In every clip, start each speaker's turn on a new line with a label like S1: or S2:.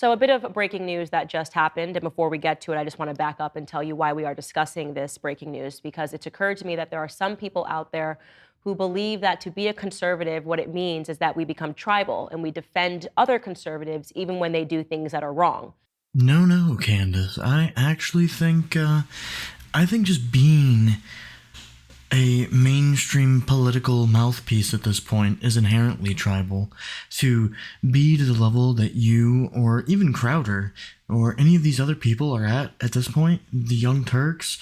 S1: So a bit of breaking news that just happened. And before we get to it, I just want to back up and tell you why we are discussing this breaking news, because it's occurred to me that there are some people out there who believe that to be a conservative, what it means is that we become tribal and we defend other conservatives even when they do things that are wrong.
S2: No, Candace. I actually think, I think just being a mainstream political mouthpiece at this point is inherently tribal. To be to the level that you, or even Crowder, or any of these other people are at this point, the Young Turks,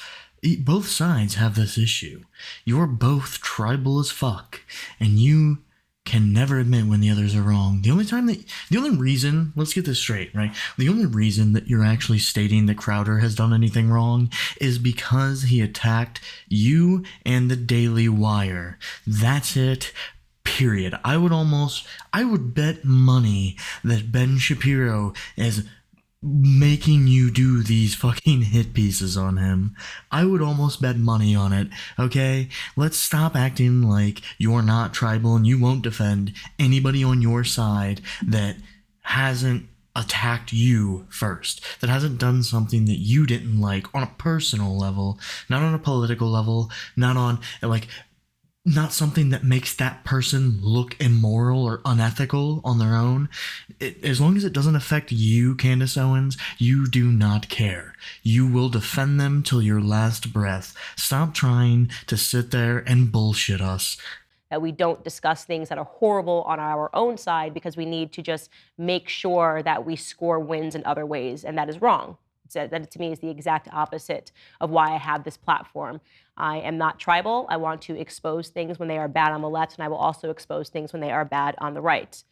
S2: both sides have this issue. You're both tribal as fuck, and you can never admit when the others are wrong. The only reason, let's get this straight, right? The only reason that you're actually stating that Crowder has done anything wrong is because he attacked you and the Daily Wire. That's it. Period. I would bet money that Ben Shapiro is making you do these fucking hit pieces on him. I would almost bet money on it, okay? Let's stop acting like you're not tribal and you won't defend anybody on your side that hasn't attacked you first, that hasn't done something that you didn't like on a personal level, not on a political level, not something that makes that person look immoral or unethical on their own. As long as it doesn't affect you, Candace Owens, you do not care. You will defend them till your last breath. Stop trying to sit there and bullshit us.
S1: That we don't discuss things that are horrible on our own side because we need to just make sure that we score wins in other ways, and that is wrong. That to me is the exact opposite of why I have this platform. I am not tribal. I want to expose things when they are bad on the left, and I will also expose things when they are bad on the right.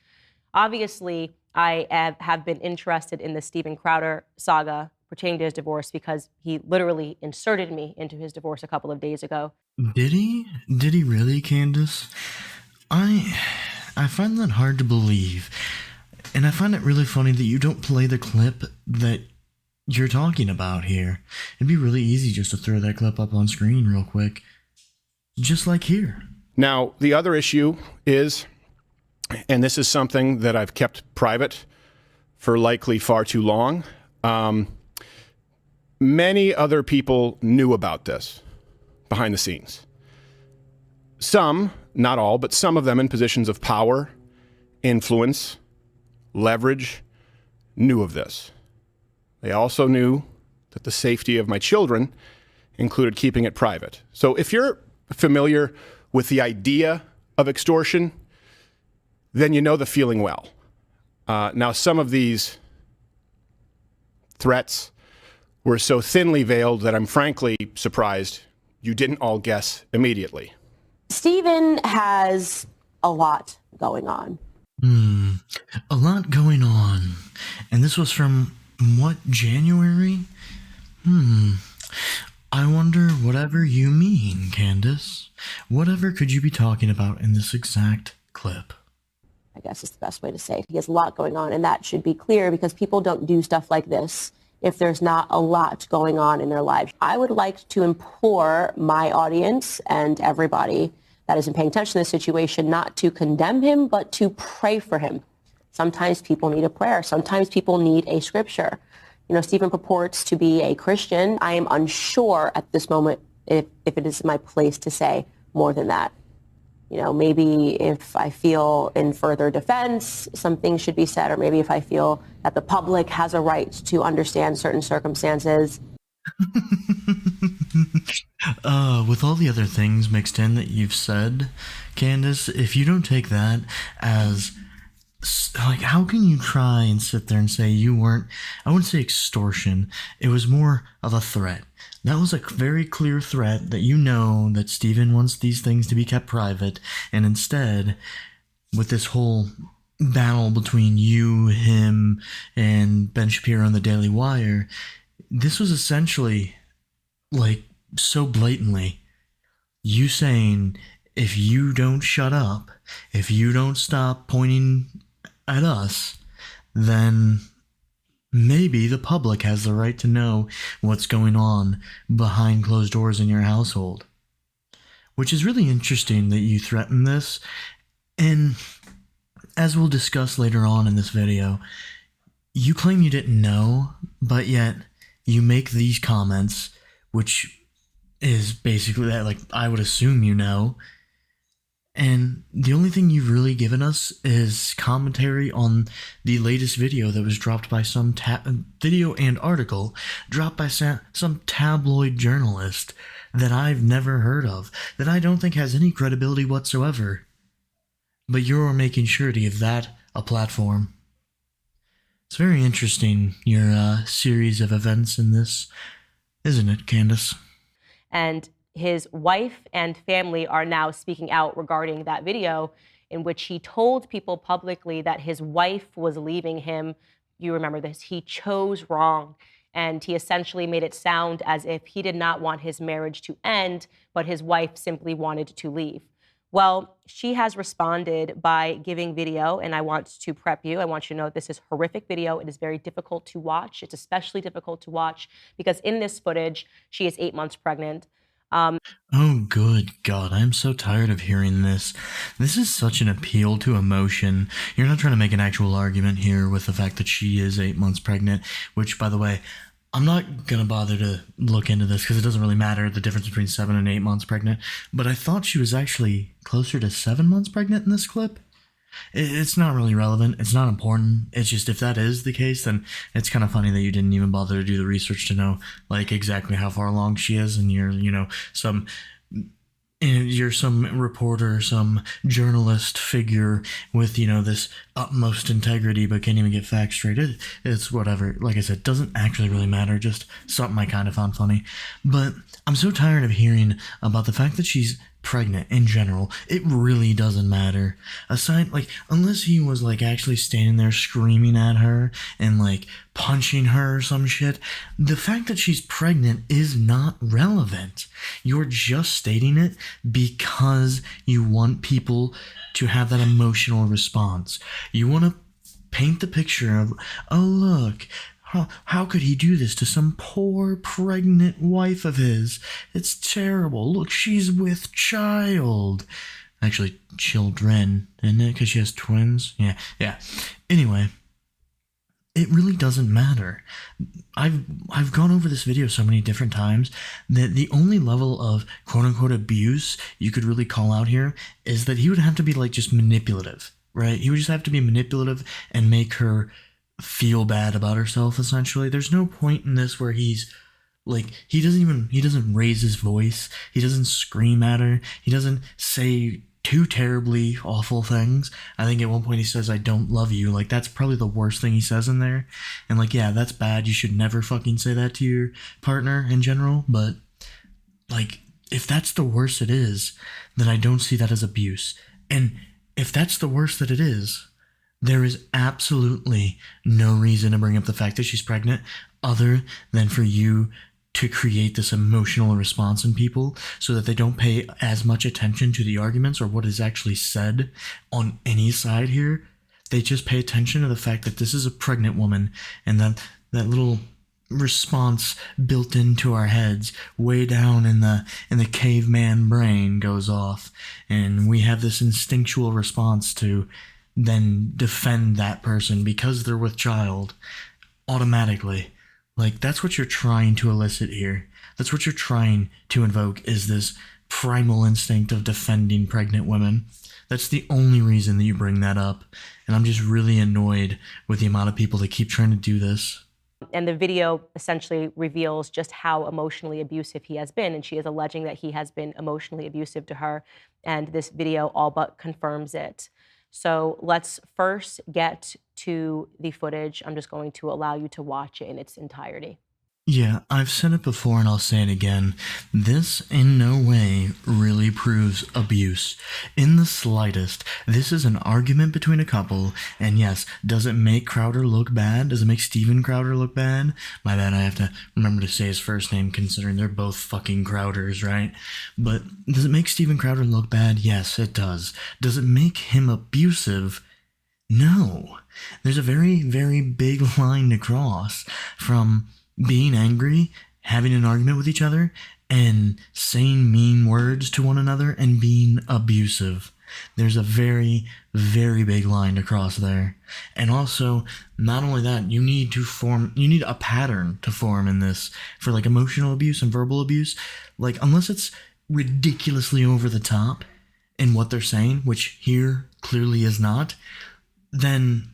S1: Obviously, I have been interested in the Steven Crowder saga pertaining to his divorce because he literally inserted me into his divorce a couple of days ago.
S2: Did he? Did he really, Candace? I find that hard to believe. And I find it really funny that you don't play the clip that you're talking about here. It'd be really easy just to throw that clip up on screen real quick. Just like here.
S3: Now, the other issue is, and this is something that I've kept private for likely far too long, many other people knew about this behind the scenes. Some, not all, but some of them in positions of power, influence, leverage, knew of this. They also knew that the safety of my children included keeping it private. So if you're familiar with the idea of extortion, then you know the feeling well. Now, some of these threats were so thinly veiled that I'm frankly surprised you didn't all guess immediately.
S4: Steven has a lot going on.
S2: A lot going on. And this was from what, January? I wonder whatever you mean, Candace. Whatever could you be talking about in this exact clip?
S4: I guess is the best way to say it. He has a lot going on, and that should be clear because people don't do stuff like this if there's not a lot going on in their lives. I would like to implore my audience and everybody that isn't paying attention to this situation not to condemn him, but to pray for him. Sometimes people need a prayer. Sometimes people need a scripture. You know, Steven purports to be a Christian. I am unsure at this moment if it is my place to say more than that. You know, maybe if I feel in further defense, some things should be said, or maybe if I feel that the public has a right to understand certain circumstances.
S2: With all the other things mixed in that you've said, Candace, if you don't take that as, like, how can you try and sit there and say you weren't, I wouldn't say extortion, it was more of a threat. That was a very clear threat that you know that Steven wants these things to be kept private, and instead, with this whole battle between you, him, and Ben Shapiro on the Daily Wire, this was essentially, like, so blatantly, you saying, if you don't shut up, if you don't stop pointing at us, then maybe the public has the right to know what's going on behind closed doors in your household. Which is really interesting that you threaten this, and as we'll discuss later on in this video, you claim you didn't know, but yet you make these comments, which is basically that, like, I would assume you know. And the only thing you've really given us is commentary on the latest video that was dropped by some video and article dropped by some tabloid journalist that I've never heard of, that I don't think has any credibility whatsoever. But you're making sure to give that a platform. It's very interesting, your series of events in this, isn't it, Candace?
S1: And his wife and family are now speaking out regarding that video in which he told people publicly that his wife was leaving him. You remember this. He chose wrong. And he essentially made it sound as if he did not want his marriage to end, but his wife simply wanted to leave. Well, she has responded by giving video, and I want to prep you. I want you to know this is horrific video. It is very difficult to watch. It's especially difficult to watch because in this footage, she is 8 months pregnant.
S2: Oh, good God, I'm so tired of hearing this. This is such an appeal to emotion. You're not trying to make an actual argument here with the fact that she is 8 months pregnant, which, by the way, I'm not going to bother to look into this because it doesn't really matter the difference between 7 and 8 months pregnant, but I thought she was actually closer to 7 months pregnant in this clip. It's not really relevant. It's not important. It's just if that is the case, then it's kind of funny that you didn't even bother to do the research to know like exactly how far along she is, and you're some reporter, some journalist figure with this utmost integrity, but can't even get facts straight. It's whatever. Like I said, doesn't actually really matter. Just something I kind of found funny. But I'm so tired of hearing about the fact that she's pregnant in general. It really doesn't matter. Aside, unless he was actually standing there screaming at her and punching her or some shit, the fact that she's pregnant is not relevant. You're just stating it because you want people to have that emotional response. You want to paint the picture of, oh look, how could he do this to some poor pregnant wife of his? It's terrible. Look, she's with child. Actually, children, isn't it? Because she has twins. Yeah. Anyway, it really doesn't matter. I've gone over this video so many different times that the only level of quote-unquote abuse you could really call out here is that he would have to be just manipulative, right? He would just have to be manipulative and make her feel bad about herself, essentially. There's no point in this where he's he doesn't raise his voice, he doesn't scream at her, he doesn't say too terribly awful things. I think at one point he says, I don't love you. That's probably the worst thing he says in there. And yeah, that's bad. You should never fucking say that to your partner in general. But if that's the worst it is, then I don't see that as abuse. And if that's the worst that it is, there is absolutely no reason to bring up the fact that she's pregnant other than for you to create this emotional response in people so that they don't pay as much attention to the arguments or what is actually said on any side here. They just pay attention to the fact that this is a pregnant woman, and that little response built into our heads way down in the caveman brain goes off, and we have this instinctual response to then defend that person because they're with child automatically. That's what you're trying to elicit here. That's what you're trying to invoke, is this primal instinct of defending pregnant women. That's the only reason that you bring that up. And I'm just really annoyed with the amount of people that keep trying to do this.
S1: And the video essentially reveals just how emotionally abusive he has been. And she is alleging that he has been emotionally abusive to her. And this video all but confirms it. So let's first get to the footage. I'm just going to allow you to watch it in its entirety.
S2: Yeah, I've said it before and I'll say it again. This in no way really proves abuse. In the slightest. This is an argument between a couple, and yes, does it make Crowder look bad? Does it make Steven Crowder look bad? My bad, I have to remember to say his first name considering they're both fucking Crowders, right? But does it make Steven Crowder look bad? Yes, it does. Does it make him abusive? No. There's a very, very big line to cross from being angry, having an argument with each other, and saying mean words to one another and being abusive. There's a very, very big line to cross there. And also, not only that, you need a pattern to form in this for like emotional abuse and verbal abuse. Like, unless it's ridiculously over the top in what they're saying, which here clearly is not, then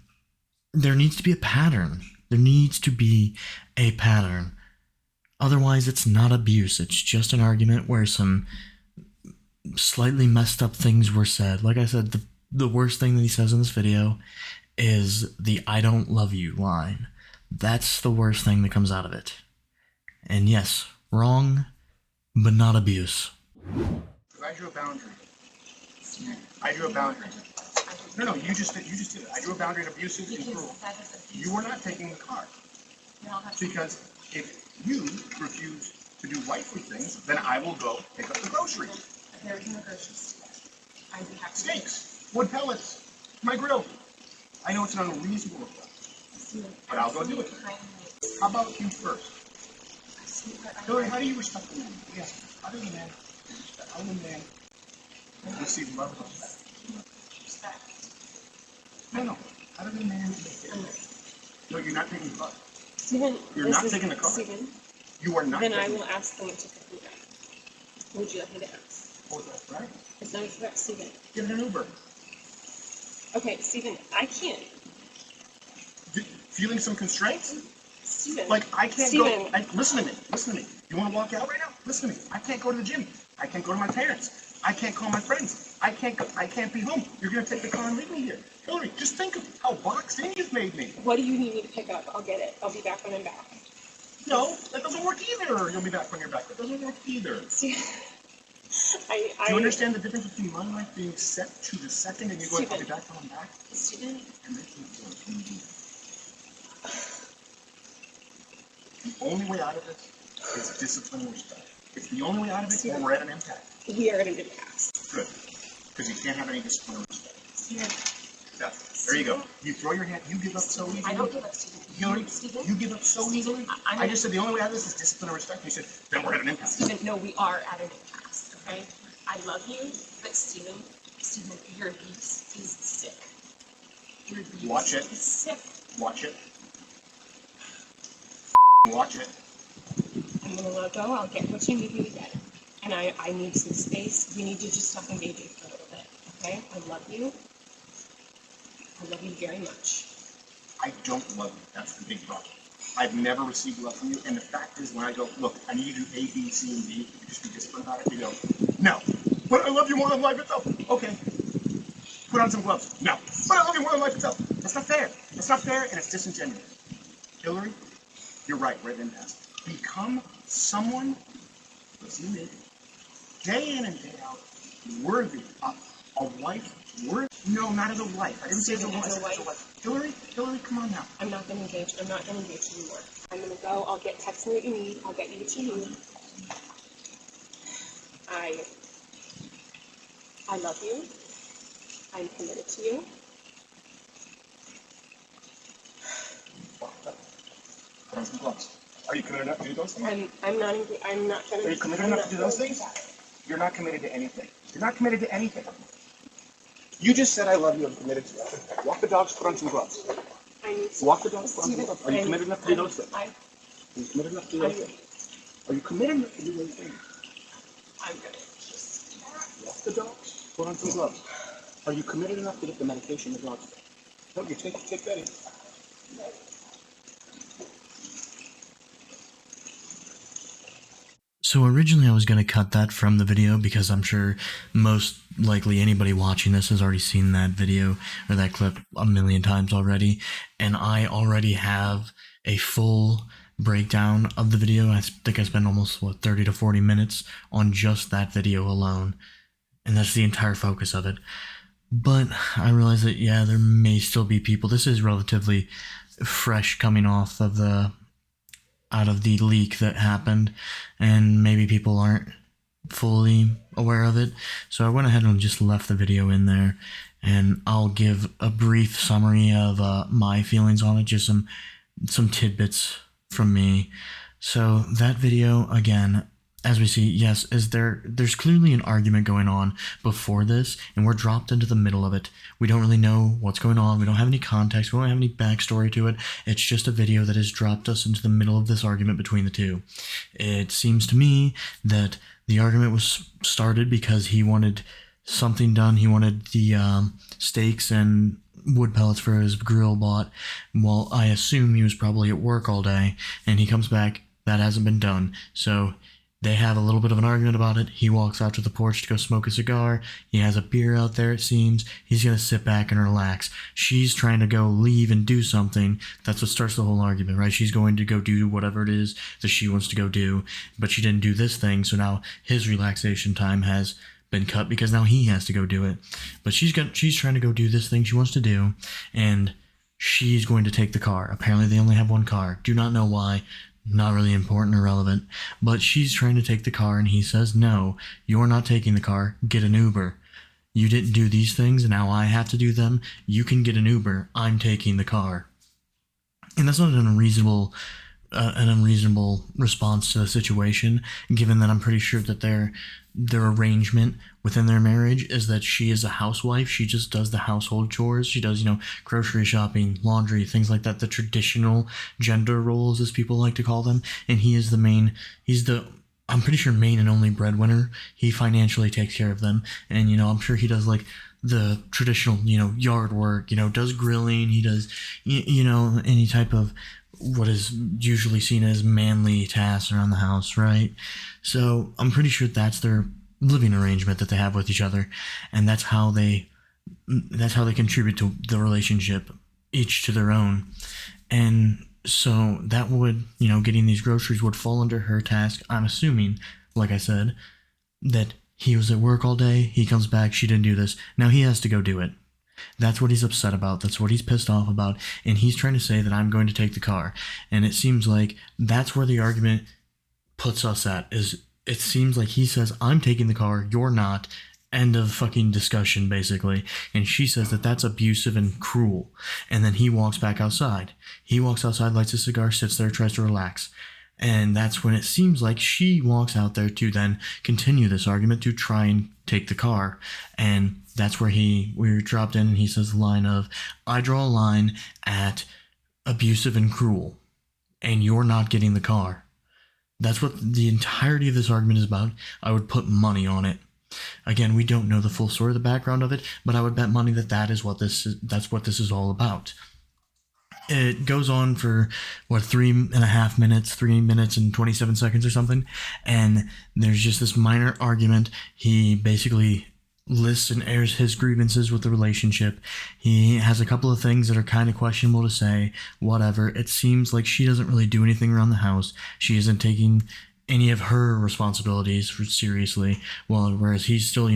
S2: there needs to be a pattern. There needs to be a pattern. Otherwise, it's not abuse. It's just an argument where some slightly messed up things were said. Like I said, the worst thing that he says in this video is the "I don't love you" line. That's the worst thing that comes out of it. And yes, wrong, but not abuse.
S3: I drew a boundary. I drew a boundary. No, you just did it. I drew a boundary of abusive and cruel. You were not taking the car. Because if you refuse to do wifely things, then I will go pick up the groceries.
S5: There is no groceries. I do have
S3: Steaks, wood pellets, my grill. I know it's an unreasonable request, but I'll go do it. How about you first? Hillary, how do you respect the man? Yes, other than man, other than man, receive love and respect. No, other than man, no, you're not taking the car.
S5: Stephen,
S3: You're not taking the car.
S5: Stephen,
S3: You are not.
S5: then
S3: taking
S5: I
S3: the
S5: will
S3: car.
S5: ask them to pick me up. Would you like me to ask?
S3: Oh, that's right.
S5: It's not correct, Stephen.
S3: Get an Uber.
S5: Okay, Stephen, I can't.
S3: Feeling some constraints?
S5: Stephen.
S3: Like, I can't
S5: Stephen.
S3: go. Listen to me. You want to walk out right now? Listen to me. I can't go to the gym. I can't go to my parents. I can't call my friends. I can't be home. You're going to take the car and leave me here. Hillary, just think of how boxed in you've made me.
S5: What do you need me to pick up? I'll get it. I'll be back when I'm back.
S3: No, that doesn't work either. You'll be back when you're back. That doesn't work either.
S5: Stephen,
S3: Do you understand the difference between my life being set to the second and you going, I'll be back when I'm back?
S5: Stephen,
S3: And making it work when you do that. The only way out of this is discipline and respect. It's the only way out of it, or we're at an impasse.
S5: we are at an impasse.
S3: Good. Because you can't have any discipline or respect.
S5: Stephen,
S3: There you go. You throw your hand, you give up so easily.
S5: I don't give up, Stephen.
S3: Hillary,
S5: Stephen,
S3: you give up so easily. I just said the only way out of this is discipline and respect. You said, then we're at an impasse.
S5: Stephen, no, we are at an impasse, okay? I love you, but Stephen, your abuse is sick. Your abuse
S3: Watch it.
S5: is sick.
S3: Watch it. Watch it.
S5: I'm gonna let go. I'll get what you need me to get. And I need some space. We need to just stop engaging for a little bit, okay? I love you. I love you very much.
S3: I don't love you. That's the big problem. I've never received love from you. And the fact is, when I go, look, I need you to do A, B, C, and D, you just be disciplined about it. You go, no. But I love you more than life itself. Okay. Put on some gloves. No. But I love you more than life itself. That's not fair. That's not fair, and it's disingenuous. Hillary, you're right. We're at an impasse. Become someone, listen to me, day in and day out, worthy of a wife. No, not as a wife. I didn't say as a wife.
S5: As a wife.
S3: Hillary, come on now.
S5: I'm not gonna engage. I'm not gonna engage anymore. I'm gonna go. I'll text me what you need. I'll get you what you need. I love you. I'm committed to you.
S3: Put on some gloves. Are you committed enough to do those things?
S5: I'm not trying to.
S3: Are you committed enough to do those things? You're not committed to anything. You're not committed to anything. You just said I love you. I'm committed to you. Walk the dogs. Put on some gloves.
S5: I need to.
S3: Walk the dogs. Put on some gloves. Are you committed enough to do those things?
S5: I,
S3: Are you committed enough to do those things? Are you committed enough to do those things?
S5: I'm gonna just.
S3: Walk the dogs. Put on some gloves. Are you committed enough to get the medication the dogs take? No, you take that in.
S2: So originally I was going to cut that from the video because I'm sure most likely anybody watching this has already seen that video or that clip a million times already. And I already have a full breakdown of the video. I think I spent almost 30 to 40 minutes on just that video alone. And that's the entire focus of it. But I realize that, yeah, there may still be people. This is relatively fresh coming off of out of the leak that happened, and maybe people aren't fully aware of it. So I went ahead and just left the video in there, and I'll give a brief summary of my feelings on it, just some tidbits from me. So that video, again, as we see, yes, there's clearly an argument going on before this, and we're dropped into the middle of it. We don't really know what's going on. We don't have any context. We don't have any backstory to it. It's just a video that has dropped us into the middle of this argument between the two. It seems to me that the argument was started because he wanted something done. He wanted the steaks and wood pellets for his grill bought. Well, I assume he was probably at work all day, and he comes back. That hasn't been done. So they have a little bit of an argument about it. He walks out to the porch to go smoke a cigar. He has a beer out there, it seems. He's going to sit back and relax. She's trying to go leave and do something. That's what starts the whole argument, right? She's going to go do whatever it is that she wants to go do, but she didn't do this thing, so now his relaxation time has been cut because now he has to go do it. But she's trying to go do this thing she wants to do, and she's going to take the car. Apparently they only have one car. Do not know why. Not really important or relevant, but she's trying to take the car, and he says, no, you're not taking the car, get an Uber. You didn't do these things, and now I have to do them. You can get an Uber, I'm taking the car. And that's not an unreasonable response to the situation, given that I'm pretty sure that their arrangement within their marriage is that she is a housewife. She just does the household chores. She does, grocery shopping, laundry, things like that, the traditional gender roles, as people like to call them. And he's the I'm pretty sure main and only breadwinner. He financially takes care of them. And, I'm sure he does like the traditional, yard work, does grilling. He does, any type of what is usually seen as manly tasks around the house, right? So I'm pretty sure that's their living arrangement that they have with each other, and that's how they contribute to the relationship, each to their own. And so that would, getting these groceries would fall under her task. I'm assuming, like I said, that he was at work all day, he comes back, she didn't do this, now he has to go do it. That's what he's upset about. That's what he's pissed off about. And he's trying to say that I'm going to take the car. And it seems like that's where the argument puts us at. It seems like he says, I'm taking the car, you're not. End of fucking discussion, basically. And she says that that's abusive and cruel. And then he walks back outside. He walks outside, lights a cigar, sits there, tries to relax. And that's when it seems like she walks out there to then continue this argument to try and take the car. And that's where we're dropped in, and he says the line of, I draw a line at abusive and cruel, and you're not getting the car. That's what the entirety of this argument is about. I would put money on it. Again, we don't know the full story, the background of it, but I would bet money that's what this is all about. It goes on for, 3.5 minutes, 3 minutes and 27 seconds or something, and there's just this minor argument. He basically lists and airs his grievances with the relationship. He has a couple of things that are kind of questionable to say, whatever. It seems like she doesn't really do anything around the house. She isn't taking any of her responsibilities seriously, whereas he's still,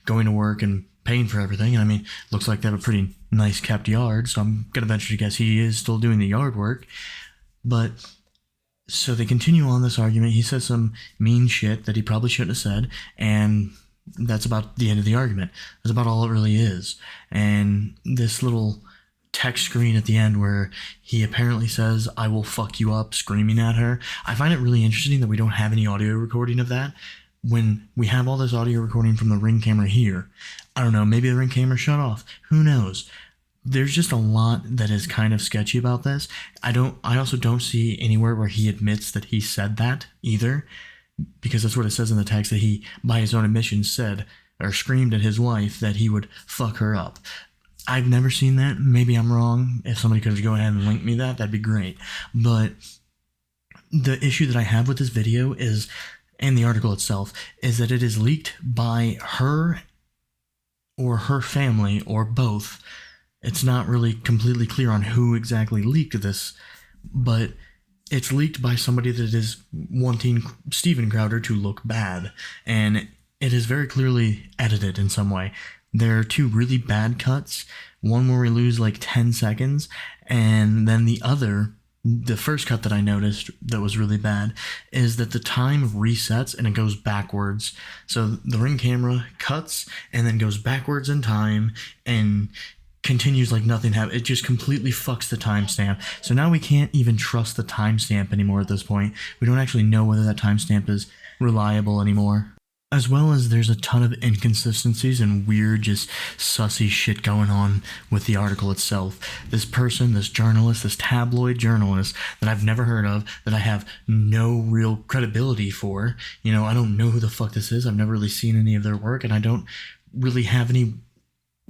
S2: going to work and paying for everything. I mean, looks like they have a pretty nice kept yard, so I'm going to venture to guess he is still doing the yard work. But so they continue on this argument. He says some mean shit that he probably shouldn't have said, and that's about the end of the argument. That's about all it really is. And this little text screen at the end where he apparently says, I will fuck you up, screaming at her. I find it really interesting that we don't have any audio recording of that when we have all this audio recording from the Ring camera here. I don't know, maybe the Ring camera shut off. Who knows? There's just a lot that is kind of sketchy about this. I also don't see anywhere where he admits that he said that either, because that's what it says in the text, that he, by his own admission, said or screamed at his wife that he would fuck her up. I've never seen that. Maybe I'm wrong. If somebody could go ahead and link me that'd be great. But the issue that I have with this video is, and the article itself, is that it is leaked by her or her family or both. It's not really completely clear on who exactly leaked this, but it's leaked by somebody that is wanting Steven Crowder to look bad, and it is very clearly edited in some way. There are two really bad cuts, one where we lose like 10 seconds, and then the first cut that I noticed that was really bad is that the time resets and it goes backwards. So the Ring camera cuts and then goes backwards in time, and continues like nothing happened. It just completely fucks the timestamp. So now we can't even trust the timestamp anymore at this point. We don't actually know whether that timestamp is reliable anymore. As well as there's a ton of inconsistencies and weird, just sussy shit going on with the article itself. This person, this journalist, this tabloid journalist that I've never heard of, that I have no real credibility for. You know, I don't know who the fuck this is. I've never really seen any of their work, and I don't really have any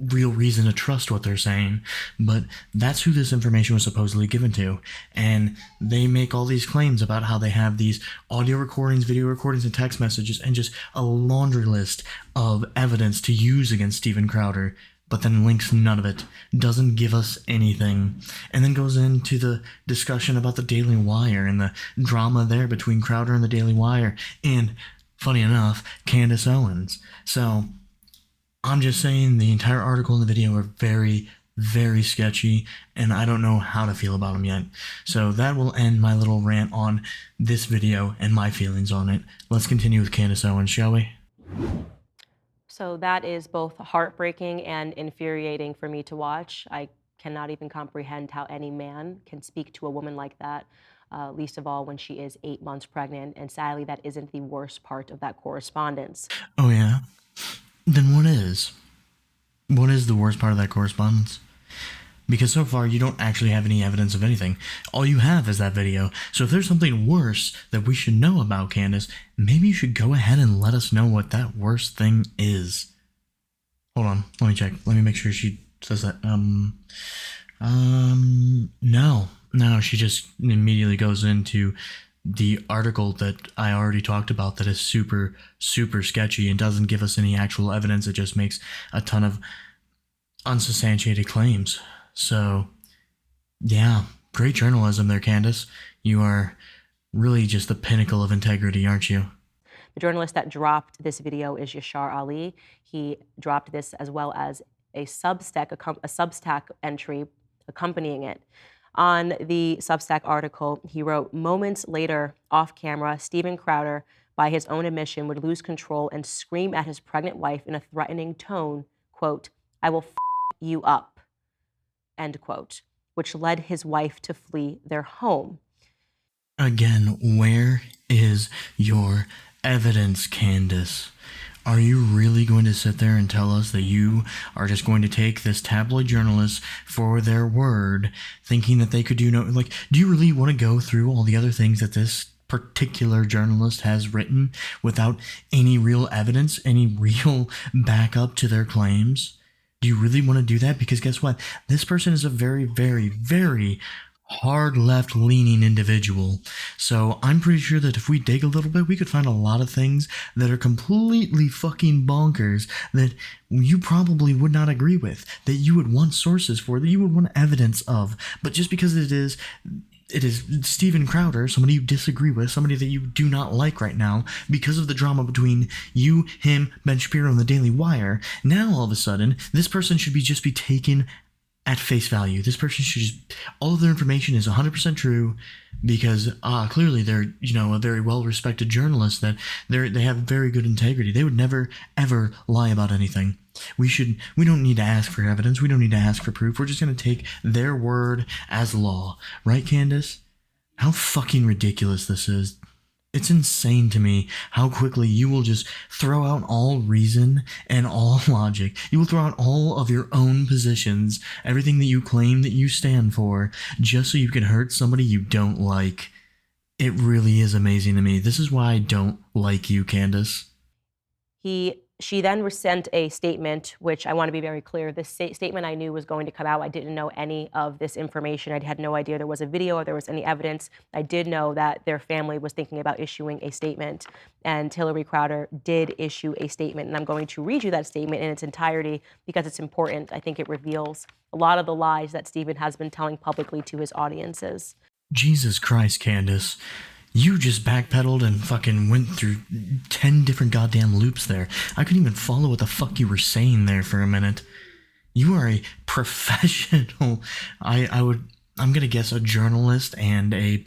S2: real reason to trust what they're saying, but that's who this information was supposedly given to. And they make all these claims about how they have these audio recordings, video recordings, and text messages, and just a laundry list of evidence to use against Steven Crowder, but then links none of it, doesn't give us anything, and then goes into the discussion about the Daily Wire and the drama there between Crowder and the Daily Wire, and, funny enough, Candace Owens. So I'm just saying the entire article and the video are very, very sketchy, and I don't know how to feel about them yet. So that will end my little rant on this video and my feelings on it. Let's continue with Candace Owens, shall we?
S1: So that is both heartbreaking and infuriating for me to watch. I cannot even comprehend how any man can speak to a woman like that, least of all when she is 8 months pregnant. And sadly, that isn't the worst part of that correspondence.
S2: Oh, yeah? Then what is? What is the worst part of that correspondence? Because so far, you don't actually have any evidence of anything. All you have is that video. So if there's something worse that we should know about, Candace, maybe you should go ahead and let us know what that worst thing is. Hold on, let me check. Let me make sure she says that. No, she just immediately goes into the article that I already talked about that is super, super sketchy and doesn't give us any actual evidence. It just makes a ton of unsubstantiated claims. So, yeah, great journalism there, Candace. You are really just the pinnacle of integrity, aren't you?
S1: The journalist that dropped this video is Yashar Ali. He dropped this as well as a Substack entry accompanying it. On the Substack article, he wrote, "Moments later, off camera, Steven Crowder, by his own admission, would lose control and scream at his pregnant wife in a threatening tone, quote, 'I will f you up,' end quote, which led his wife to flee their home."
S2: Again, where is your evidence, Candace? Are you really going to sit there and tell us that you are just going to take this tabloid journalist for their word, thinking that they could do no, like, do you really want to go through all the other things that this particular journalist has written without any real evidence, any real backup to their claims? Do you really want to do that? Because guess what? This person is a very, very, very hard left-leaning individual. So I'm pretty sure that if we dig a little bit, we could find a lot of things that are completely fucking bonkers that you probably would not agree with, that you would want sources for, that you would want evidence of. But just because it is Steven Crowder, somebody you disagree with, somebody that you do not like right now, because of the drama between you, him, Ben Shapiro, and the Daily Wire, now all of a sudden, this person should just be taken at face value. This person should just, all of their information is 100% true because clearly they're, a very well-respected journalist, that they have very good integrity. They would never, ever lie about anything. We don't need to ask for evidence. We don't need to ask for proof. We're just going to take their word as law. Right, Candace? How fucking ridiculous this is. It's insane to me how quickly you will just throw out all reason and all logic. You will throw out all of your own positions, everything that you claim that you stand for, just so you can hurt somebody you don't like. It really is amazing to me. This is why I don't like you, Candace.
S1: She then sent a statement, which I want to be very clear. This statement I knew was going to come out. I didn't know any of this information. I had no idea there was a video or there was any evidence. I did know that their family was thinking about issuing a statement, and Hillary Crowder did issue a statement. And I'm going to read you that statement in its entirety because it's important. I think it reveals a lot of the lies that Steven has been telling publicly to his audiences.
S2: Jesus Christ, Candace. You just backpedaled and fucking went through 10 different goddamn loops there. I couldn't even follow what the fuck you were saying there for a minute. You are a professional, I'm gonna guess a journalist and a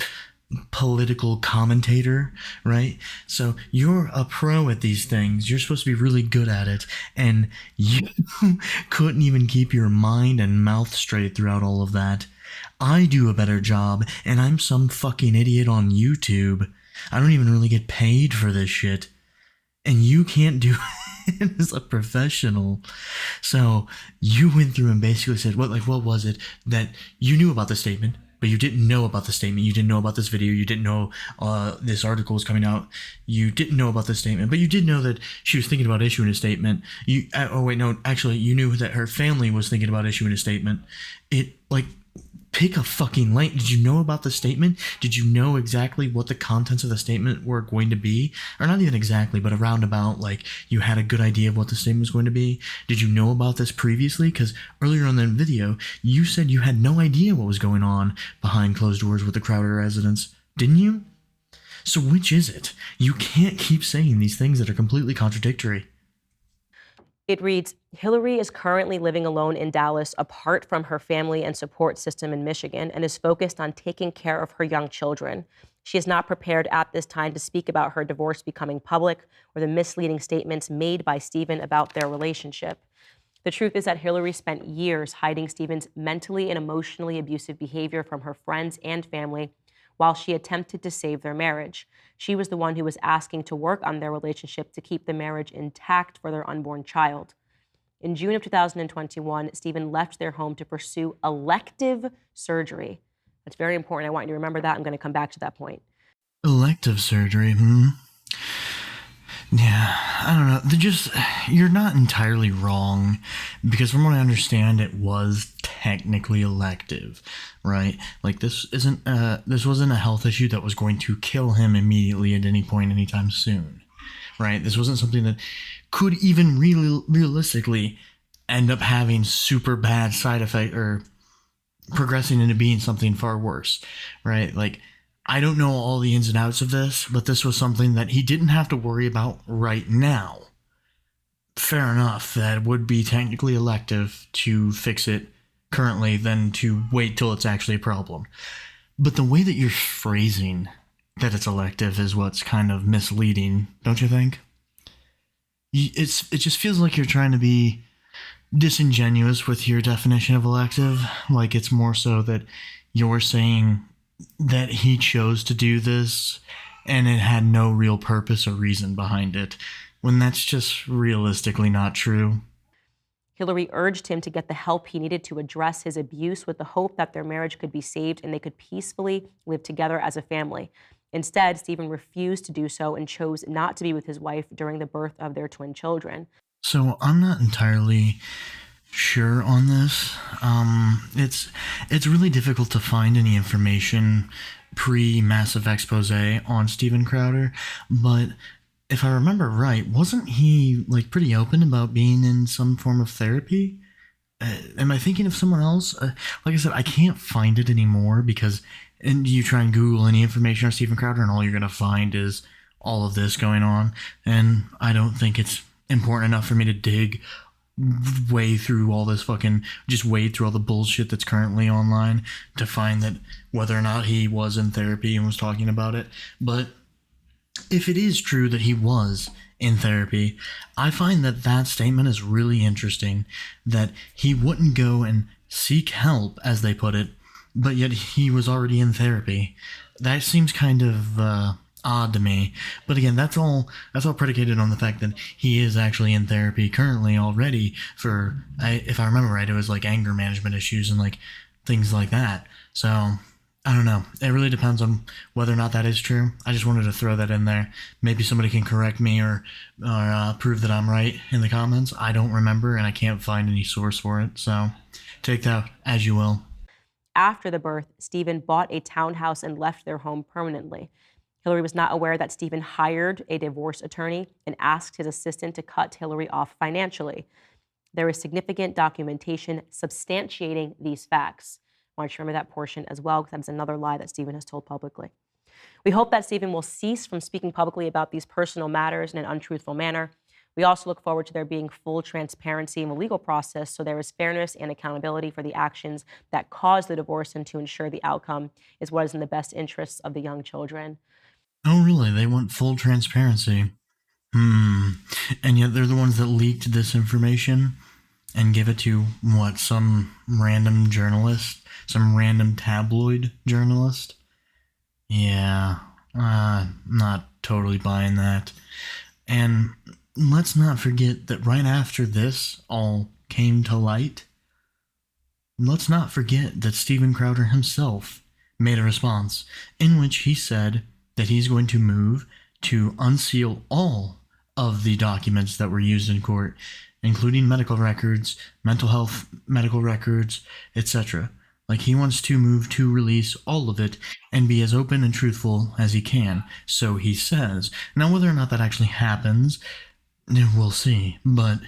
S2: political commentator, right? So you're a pro at these things. You're supposed to be really good at it, and you couldn't even keep your mind and mouth straight throughout all of that. I do a better job, and I'm some fucking idiot on YouTube. I don't even really get paid for this shit. And you can't do it as a professional. So you went through and basically said, what was it that you knew about the statement, but you didn't know about the statement. You didn't know about this video. You didn't know this article was coming out. You didn't know about the statement, but you did know that she was thinking about issuing a statement. You knew that her family was thinking about issuing a statement. Pick a fucking lane. Did you know about the statement? Did you know exactly what the contents of the statement were going to be? Or not even exactly, but a roundabout, you had a good idea of what the statement was going to be? Did you know about this previously? Because earlier on in the video, you said you had no idea what was going on behind closed doors with the Crowder residence. Didn't you? So which is it? You can't keep saying these things that are completely contradictory.
S1: It reads, Hillary is currently living alone in Dallas apart from her family and support system in Michigan and is focused on taking care of her young children. She is not prepared at this time to speak about her divorce becoming public or the misleading statements made by Stephen about their relationship. The truth is that Hillary spent years hiding Stephen's mentally and emotionally abusive behavior from her friends and family while she attempted to save their marriage. She was the one who was asking to work on their relationship to keep the marriage intact for their unborn child. In June of 2021, Stephen left their home to pursue elective surgery. That's very important. I want you to remember that. I'm going to come back to that point.
S2: Elective surgery, Yeah, I don't know. You're not entirely wrong, because from what I understand, it was technically elective, right? This wasn't a health issue that was going to kill him immediately at any point, anytime soon, right? This wasn't something that could even realistically end up having super bad side effect or progressing into being something far worse, right? I don't know all the ins and outs of this, but this was something that he didn't have to worry about right now. Fair enough, that would be technically elective to fix it currently than to wait till it's actually a problem. But the way that you're phrasing that it's elective is what's kind of misleading, don't you think? It just feels like you're trying to be disingenuous with your definition of elective. It's more so that you're saying that he chose to do this and it had no real purpose or reason behind it, when that's just realistically not true.
S1: Hillary urged him to get the help he needed to address his abuse with the hope that their marriage could be saved and they could peacefully live together as a family. Instead, Stephen refused to do so and chose not to be with his wife during the birth of their twin children.
S2: So I'm not entirely sure on this. It's really difficult to find any information pre-massive expose on Stephen Crowder, but if I remember right, wasn't he pretty open about being in some form of therapy? Am I thinking of someone else? Like I said, I can't find it anymore and you try and Google any information on Stephen Crowder and all you're going to find is all of this going on, and I don't think it's important enough for me to dig wade through all this just wade through all the bullshit that's currently online to find that whether or not he was in therapy and was talking about it. But if it is true that he was in therapy, I find that statement is really interesting, that he wouldn't go and seek help, as they put it, but yet he was already in therapy. That seems kind of odd to me. But again, that's all predicated on the fact that he is actually in therapy currently already for, if I remember right, it was anger management issues and things like that. So I don't know. It really depends on whether or not that is true. I just wanted to throw that in there. Maybe somebody can correct me or prove that I'm right in the comments. I don't remember and I can't find any source for it. So take that as you will.
S1: After the birth, Stephen bought a townhouse and left their home permanently. Hillary was not aware that Stephen hired a divorce attorney and asked his assistant to cut Hillary off financially. There is significant documentation substantiating these facts. I want you to remember that portion as well, because that's another lie that Stephen has told publicly. We hope that Stephen will cease from speaking publicly about these personal matters in an untruthful manner. We also look forward to there being full transparency in the legal process so there is fairness and accountability for the actions that caused the divorce and to ensure the outcome is what is in the best interests of the young children.
S2: Oh, really? They want full transparency. And yet they're the ones that leaked this information and give it to, what, some random journalist? Some random tabloid journalist? Yeah, not totally buying that. And let's not forget that right after this all came to light, let's not forget that Steven Crowder himself made a response in which he said that he's going to move to unseal all of the documents that were used in court, including medical records, mental health medical records, etc. Like, he wants to move to release all of it and be as open and truthful as he can, so he says. Now, whether or not that actually happens, we'll see. But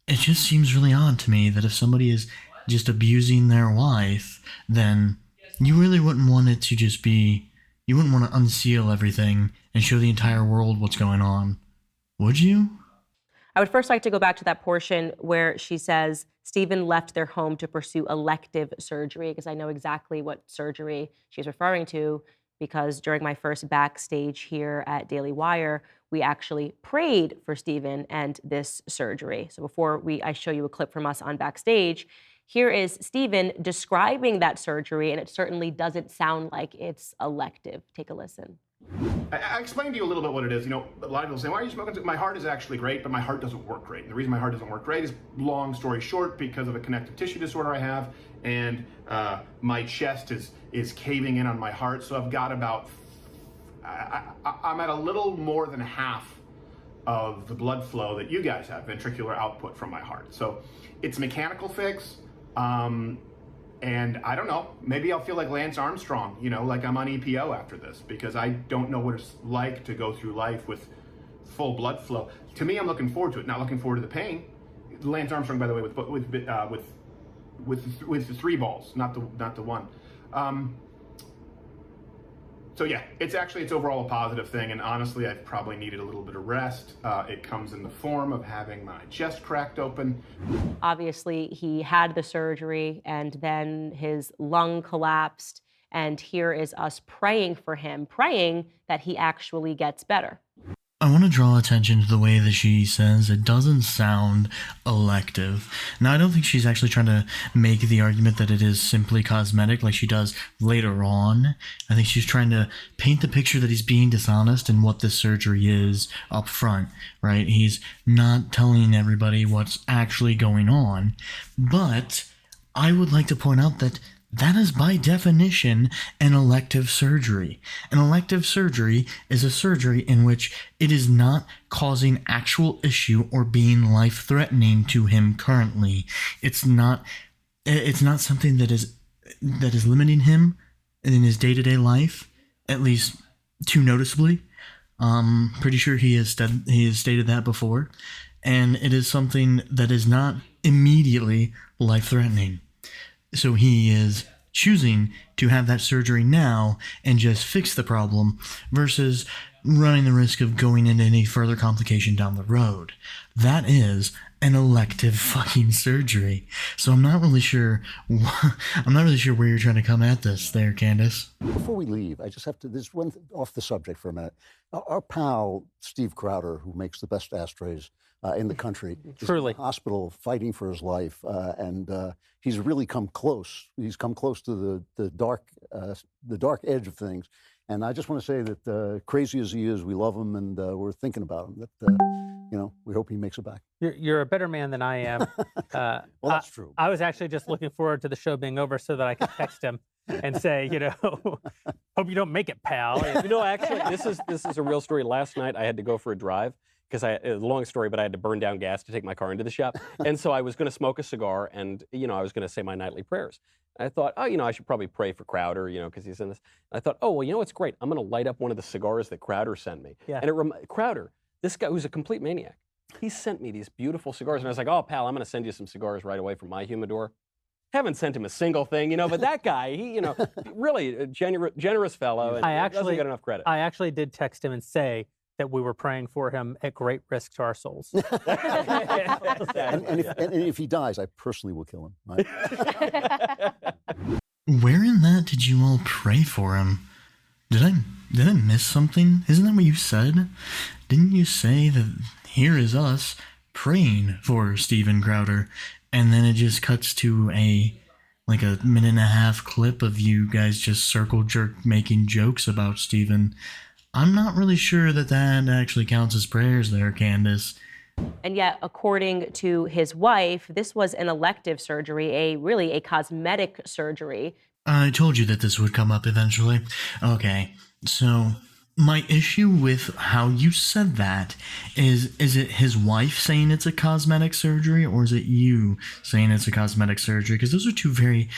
S2: it just seems really odd to me that if somebody is just abusing their wife, then you really wouldn't want it to just be, you wouldn't want to unseal everything and show the entire world what's going on. Would you?
S1: I would first like to go back to that portion where she says Stephen left their home to pursue elective surgery, because I know exactly what surgery she's referring to, because during my first backstage here at Daily Wire, we actually prayed for Stephen and this surgery. So before I show you a clip from us on backstage, here is Stephen describing that surgery, and it certainly doesn't sound like it's elective. Take a listen.
S3: I explained to you a little bit what it is. You know, a lot of people say, why are you smoking? My heart is actually great, but my heart doesn't work great. And the reason my heart doesn't work great is, long story short, because of a connective tissue disorder I have, and my chest is caving in on my heart. So I've got about, I'm at a little more than half of the blood flow that you guys have, ventricular output from my heart. So it's a mechanical fix. And I don't know, maybe I'll feel like Lance Armstrong, you know, like I'm on EPO after this, because I don't know what it's like to go through life with full blood flow. To me, I'm looking forward to it, not looking forward to the pain. Lance Armstrong, by the way, with the 3 balls, not the one. So yeah, it's overall a positive thing, and honestly, I've probably needed a little bit of rest. It comes in the form of having my chest cracked open.
S1: Obviously, he had the surgery, and then his lung collapsed, and here is us praying for him, praying that he actually gets better.
S2: I want to draw attention to the way that she says it doesn't sound elective. Now, I don't think she's actually trying to make the argument that it is simply cosmetic like she does later on. I think she's trying to paint the picture that he's being dishonest in what this surgery is up front, right? He's not telling everybody what's actually going on. But I would like to point out that that is by definition an elective surgery. An elective surgery is a surgery in which it is not causing actual issue or being life-threatening to him currently. It's not something that is limiting him in his day-to-day life, at least too noticeably. Pretty sure he has stated that before. And it is something that is not immediately life-threatening. So he is choosing to have that surgery now and just fix the problem versus running the risk of going into any further complication down the road. That is an elective fucking surgery. So I'm not really sure where you're trying to come at this there, Candace.
S6: Before we leave, I just have to, this one off the subject for a minute. Our pal, Steve Crowder, who makes the best ashtrays in the country,
S7: Truly.
S6: is in the hospital fighting for his life, and he's really come close. He's come close to the dark edge of things. And I just want to say that crazy as he is, we love him, and we're thinking about him. That we hope he makes it back.
S7: You're a better man than I am.
S6: Well, that's true.
S7: I was actually just looking forward to the show being over so that I could text him and say, hope you don't make it, pal.
S8: Actually, this is a real story. Last night I had to go for a drive because it's a long story, but I had to burn down gas to take my car into the shop. And so I was going to smoke a cigar, and I was going to say my nightly prayers. And I thought, I should probably pray for Crowder, because he's in this. And I thought, what's great? I'm going to light up one of the cigars that Crowder sent me.
S7: Yeah.
S8: And Crowder, this guy who's a complete maniac, he sent me these beautiful cigars, and I was like, pal, I'm going to send you some cigars right away from my humidor. Haven't sent him a single thing, but that guy, he, really a generous fellow, and doesn't get enough credit.
S7: I actually did text him and say, that we were praying for him at great risk to our souls.
S6: And if he dies, I personally will kill him. Right?
S2: Where in that did you all pray for him? Did I miss something? Isn't that what you said? Didn't you say that here is us praying for Steven Crowder, and then it just cuts to a minute and a half clip of you guys just circle jerk making jokes about Steven? I'm not really sure that actually counts as prayers there, Candace.
S1: And yet, according to his wife, this was an elective surgery, really a cosmetic surgery.
S2: I told you that this would come up eventually. Okay, so my issue with how you said that is it his wife saying it's a cosmetic surgery, or is it you saying it's a cosmetic surgery? Because those are two very,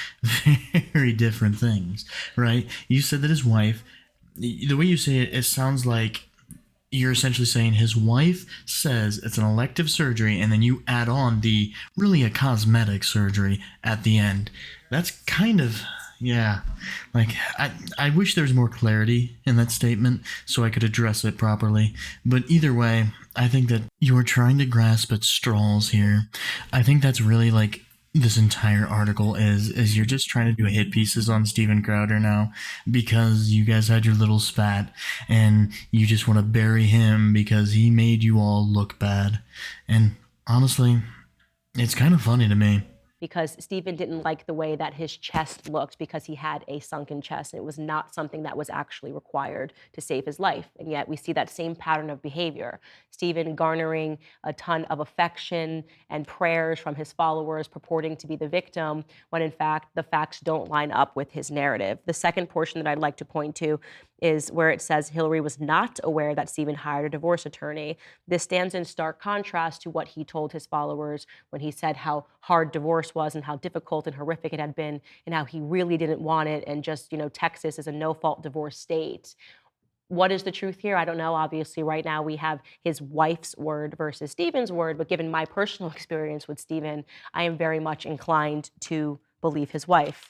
S2: very different things, right? You said that his wife, the way you say it, it sounds like you're essentially saying his wife says it's an elective surgery, and then you add on the really a cosmetic surgery at the end. That's kind of, yeah, like I wish there was more clarity in that statement so I could address it properly. But either way, I think that you're trying to grasp at straws here. I think that's really like this entire article is you're just trying to do hit pieces on Steven Crowder now because you guys had your little spat and you just want to bury him because he made you all look bad. And honestly, it's kind of funny to me.
S1: Because Steven didn't like the way that his chest looked because he had a sunken chest. And it was not something that was actually required to save his life. And yet we see that same pattern of behavior. Steven garnering a ton of affection and prayers from his followers purporting to be the victim, when in fact the facts don't line up with his narrative. The second portion that I'd like to point to is where it says Hillary was not aware that Steven hired a divorce attorney. This stands in stark contrast to what he told his followers when he said how hard divorce was and how difficult and horrific it had been and how he really didn't want it and just, Texas is a no-fault divorce state. What is the truth here? I don't know. Obviously, right now we have his wife's word versus Steven's word, but given my personal experience with Steven, I am very much inclined to believe his wife.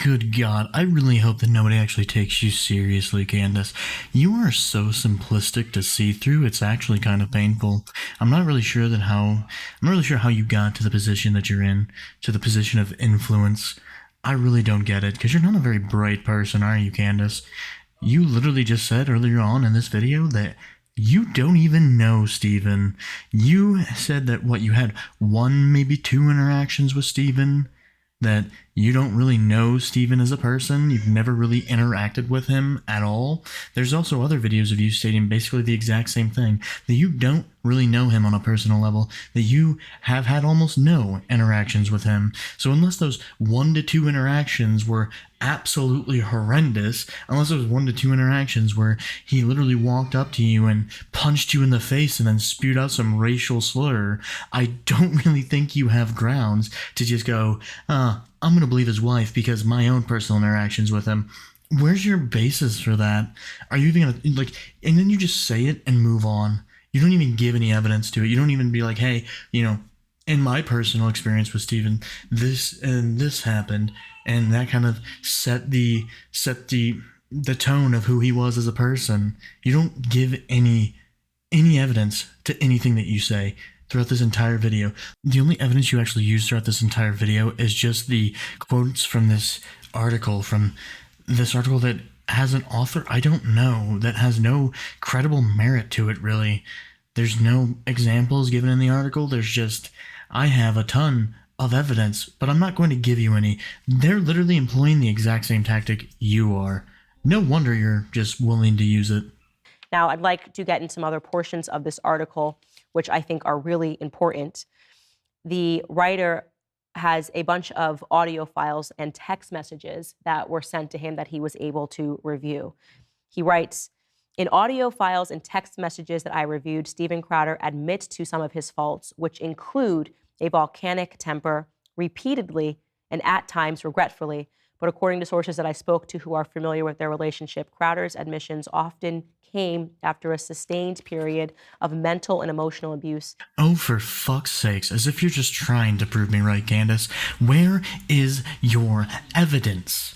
S2: Good God, I really hope that nobody actually takes you seriously, Candace. You are so simplistic to see through, it's actually kind of painful. I'm not really sure how you got to the position that you're in, to the position of influence. I really don't get it, because you're not a very bright person, are you, Candace? You literally just said earlier on in this video that you don't even know Steven. You said that, you had 1, maybe 2 interactions with Steven, that you don't really know Steven as a person, you've never really interacted with him at all. There's also other videos of you stating basically the exact same thing, that you don't really know him on a personal level, that you have had almost no interactions with him. So unless those 1 to 2 interactions were absolutely horrendous, unless there was 1 to 2 interactions where he literally walked up to you and punched you in the face and then spewed out some racial slur, I don't really think you have grounds to just go, I'm going to believe his wife because my own personal interactions with him. Where's your basis for that? Are you even going to, and then you just say it and move on. You don't even give any evidence to it. You don't even be like, hey, in my personal experience with Steven, this and this happened, and that kind of set the tone of who he was as a person. You don't give any evidence to anything that you say throughout this entire video. The only evidence you actually use throughout this entire video is just the quotes from this article that has an author I don't know, that has no credible merit to it, really. There's no examples given in the article. There's just, I have a ton of evidence, but I'm not going to give you any. They're literally employing the exact same tactic you are. No wonder you're just willing to use it.
S1: Now, I'd like to get in some other portions of this article, which I think are really important. The writer has a bunch of audio files and text messages that were sent to him that he was able to review. He writes, in audio files and text messages that I reviewed, Steven Crowder admits to some of his faults, which include a volcanic temper, repeatedly and at times regretfully. But according to sources that I spoke to who are familiar with their relationship, Crowder's admissions often came after a sustained period of mental and emotional abuse.
S2: Oh, for fuck's sakes, as if you're just trying to prove me right, Candace. Where is your evidence?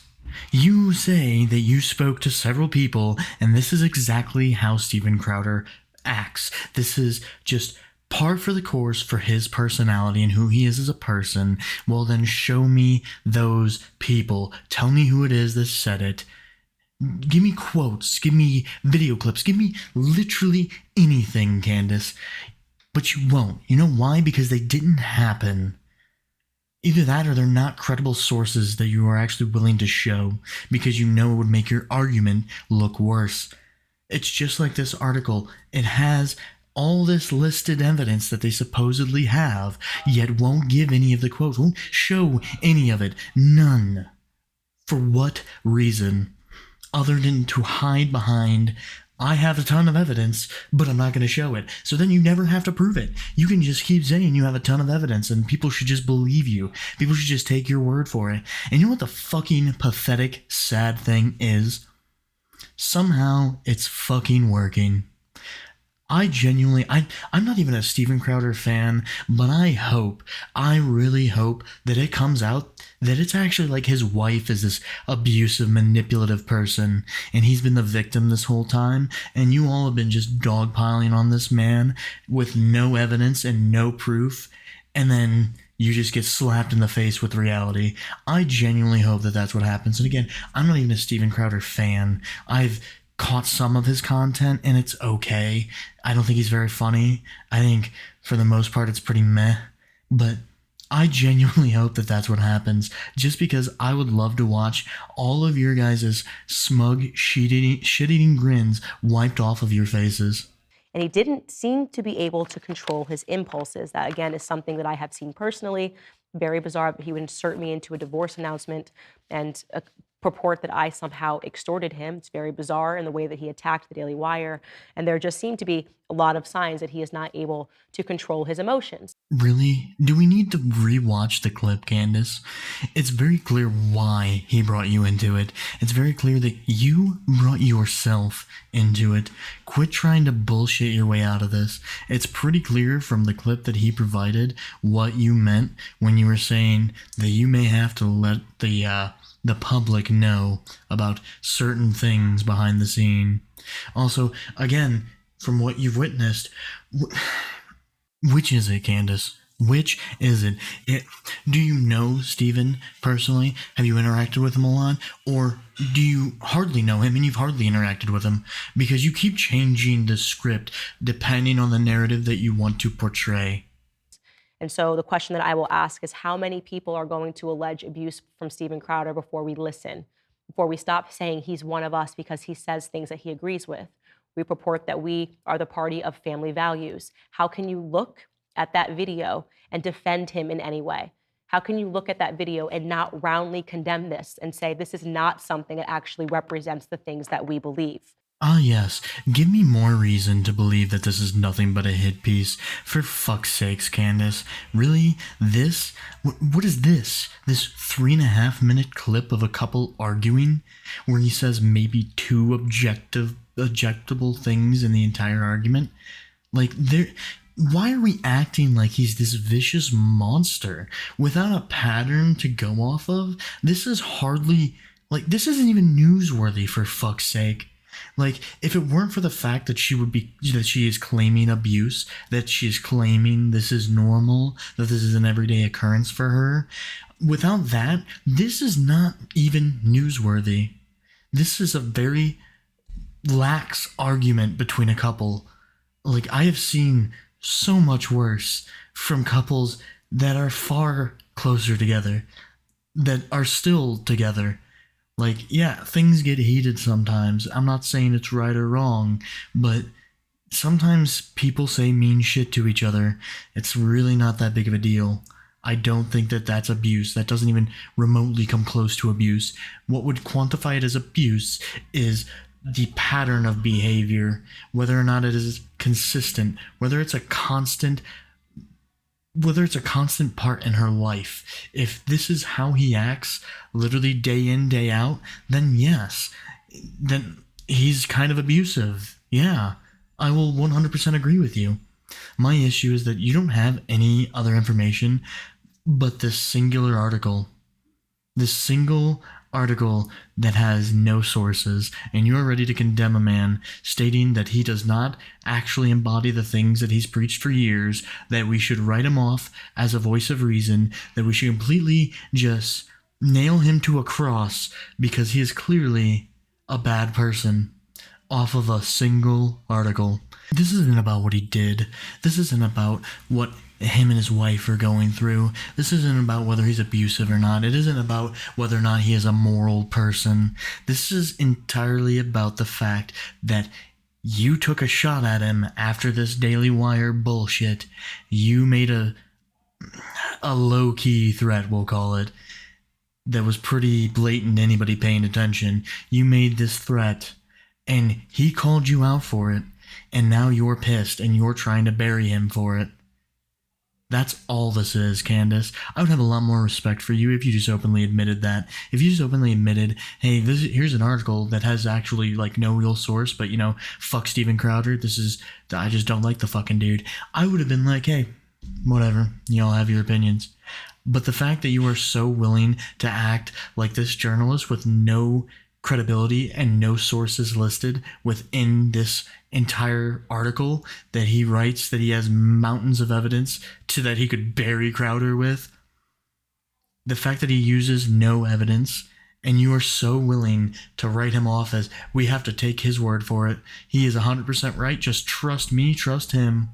S2: You say that you spoke to several people, and this is exactly how Steven Crowder acts. This is just par for the course for his personality and who he is as a person. Well, then show me those people. Tell me who it is that said it. Give me quotes. Give me video clips. Give me literally anything, Candace. But you won't. You know why? Because they didn't happen. Either that or they're not credible sources that you are actually willing to show because you know it would make your argument look worse. It's just like this article. It has all this listed evidence that they supposedly have, yet won't give any of the quotes, won't show any of it. None. For what reason? Other than to hide behind, I have a ton of evidence, but I'm not going to show it. So then you never have to prove it. You can just keep saying you have a ton of evidence and people should just believe you. People should just take your word for it. And you know what the fucking pathetic, sad thing is? Somehow it's fucking working. I'm not even a Steven Crowder fan, but I really hope that it comes out that it's actually like his wife is this abusive, manipulative person, and he's been the victim this whole time, and you all have been just dogpiling on this man with no evidence and no proof, and then you just get slapped in the face with reality. I genuinely hope that that's what happens. And again, I'm not even a Steven Crowder fan. I've caught some of his content and it's okay. I don't think he's very funny. I think for the most part it's pretty meh. But I genuinely hope that that's what happens, just because I would love to watch all of your guys' smug, shit-eating grins wiped off of your faces.
S1: And he didn't seem to be able to control his impulses. That, again, is something that I have seen personally. Very bizarre. He would insert me into a divorce announcement and purport that I somehow extorted him. It's very bizarre in the way that he attacked the Daily Wire. And there just seem to be a lot of signs that he is not able to control his emotions.
S2: Really? Do we need to rewatch the clip, Candace? It's very clear why he brought you into it. It's very clear that you brought yourself into it. Quit trying to bullshit your way out of this. It's pretty clear from the clip that he provided what you meant when you were saying that you may have to let the public know about certain things behind the scene. Also, again, from what you've witnessed, which is it, Candace? Which is it? Do you know Steven personally? Have you interacted with him a lot? Or do you hardly know him and you've hardly interacted with him? Because you keep changing the script depending on the narrative that you want to portray.
S1: And so the question that I will ask is, how many people are going to allege abuse from Steven Crowder before we listen? Before we stop saying he's one of us because he says things that he agrees with? We purport that we are the party of family values. How can you look at that video and defend him in any way? How can you look at that video and not roundly condemn this and say this is not something that actually represents the things that we believe?
S2: Ah, yes. Give me more reason to believe that this is nothing but a hit piece. For fuck's sakes, Candace. Really? This? What is this? This 3.5-minute clip of a couple arguing where he says maybe two objectable things in the entire argument? Like, why are we acting like he's this vicious monster without a pattern to go off of? This is hardly, this isn't even newsworthy, for fuck's sake. Like, if it weren't for the fact that she is claiming abuse, that she is claiming this is normal, that this is an everyday occurrence for her, without that, this is not even newsworthy. This is a very lax argument between a couple. Like, I have seen so much worse from couples that are far closer together, that are still together. Like, yeah, things get heated sometimes. I'm not saying it's right or wrong, but sometimes people say mean shit to each other. It's really not that big of a deal. I don't think that that's abuse. That doesn't even remotely come close to abuse. What would quantify it as abuse is the pattern of behavior, whether or not it is consistent, whether it's a constant part in her life. If this is how he acts, literally day in, day out, then yes, then he's kind of abusive. Yeah, I will 100% agree with you. My issue is that you don't have any other information but this singular article. This single article that has no sources, and you're ready to condemn a man stating that he does not actually embody the things that he's preached for years, that we should write him off as a voice of reason, that we should completely just nail him to a cross because he is clearly a bad person off of a single article. This isn't about what he did. This isn't about what him and his wife are going through. This isn't about whether he's abusive or not. It isn't about whether or not he is a moral person. This is entirely about the fact that you took a shot at him after this Daily Wire bullshit. You made a low-key threat, we'll call it, that was pretty blatant to anybody paying attention. You made this threat, and he called you out for it, and now you're pissed, and you're trying to bury him for it. That's all this is, Candace. I would have a lot more respect for you if you just openly admitted that. If you just openly admitted, hey, here's an article that has actually, like, no real source, but, you know, fuck Steven Crowder. I just don't like the fucking dude. I would have been like, hey, whatever. Y'all have your opinions. But the fact that you are so willing to act like this journalist with no credibility and no sources listed within this entire article that he writes, that he has mountains of evidence to that he could bury Crowder with, the fact that he uses no evidence and you are so willing to write him off as, we have to take his word for it, he is 100% right, just trust me, trust him.